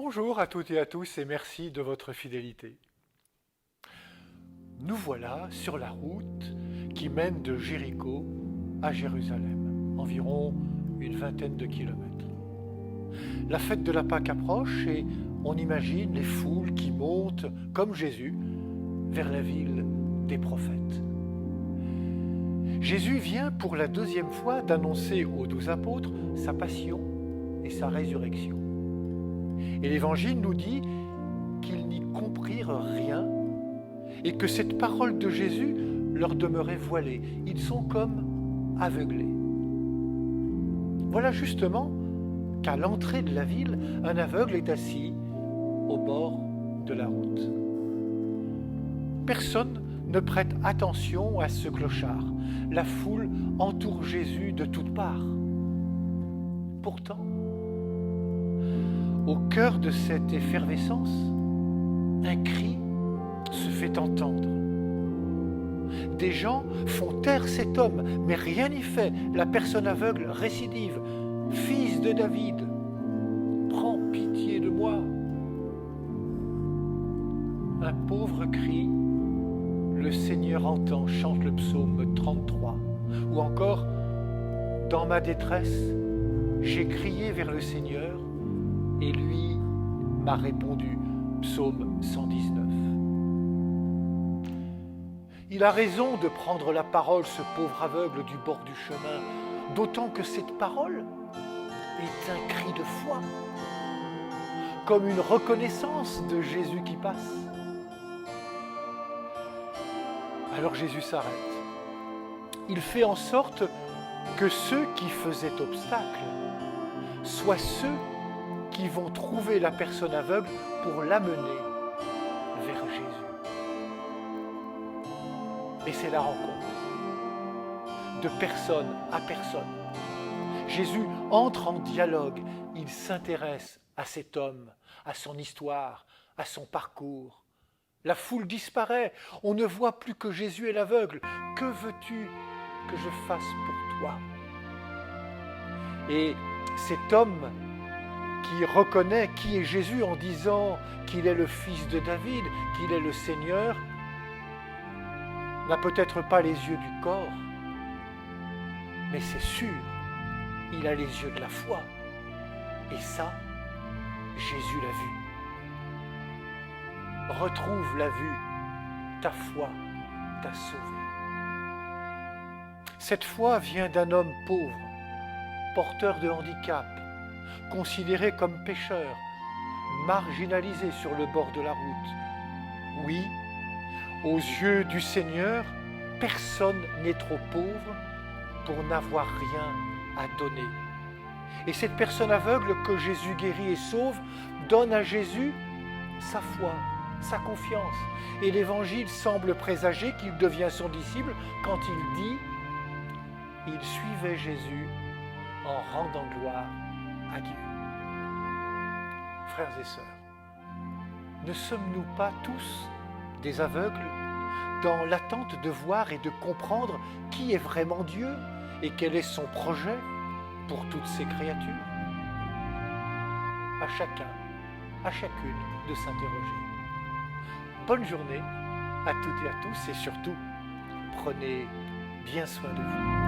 Bonjour à toutes et à tous et merci de votre fidélité. Nous voilà sur la route qui mène de Jéricho à Jérusalem, environ une vingtaine de kilomètres. La fête de la Pâque approche et on imagine les foules qui montent, comme Jésus, vers la ville des prophètes. Jésus vient pour la deuxième fois d'annoncer aux 12 apôtres sa passion et sa résurrection. Et l'Évangile nous dit qu'ils n'y comprirent rien et que cette parole de Jésus leur demeurait voilée. Ils sont comme aveuglés. Voilà justement qu'à l'entrée de la ville, un aveugle est assis au bord de la route. Personne ne prête attention à ce clochard. La foule entoure Jésus de toutes parts. Pourtant, au cœur de cette effervescence, un cri se fait entendre. Des gens font taire cet homme, mais rien n'y fait. La personne aveugle récidive. « Fils de David, prends pitié de moi !» Un pauvre cri, le Seigneur entend, chante le psaume 33. Ou encore, « Dans ma détresse, j'ai crié vers le Seigneur, et lui m'a répondu. » Psaume 119. Il a raison de prendre la parole, ce pauvre aveugle du bord du chemin, d'autant que cette parole est un cri de foi, comme une reconnaissance de Jésus qui passe. Alors Jésus s'arrête. Il fait en sorte que ceux qui faisaient obstacle soient ceux qui vont trouver la personne aveugle pour l'amener vers Jésus. Et c'est la rencontre de personne à personne. Jésus entre en dialogue, il s'intéresse à cet homme, à son histoire, à son parcours. La foule disparaît, on ne voit plus que Jésus et l'aveugle. Que veux-tu que je fasse pour toi? Et cet homme qui reconnaît qui est Jésus en disant qu'il est le fils de David, qu'il est le Seigneur, n'a peut-être pas les yeux du corps, mais c'est sûr, il a les yeux de la foi. Et ça, Jésus l'a vu. Retrouve la vue, ta foi t'a sauvé. Cette foi vient d'un homme pauvre, porteur de handicap, considéré comme pécheur, marginalisé sur le bord de la route. Oui, aux yeux du Seigneur, personne n'est trop pauvre pour n'avoir rien à donner. Et cette personne aveugle que Jésus guérit et sauve donne à Jésus sa foi, sa confiance. Et l'Évangile semble présager qu'il devient son disciple quand il dit « Il suivait Jésus en rendant gloire à Dieu. » Frères et sœurs, ne sommes-nous pas tous des aveugles dans l'attente de voir et de comprendre qui est vraiment Dieu et quel est son projet pour toutes ces créatures? À chacun, à chacune de s'interroger. Bonne journée à toutes et à tous et surtout, prenez bien soin de vous.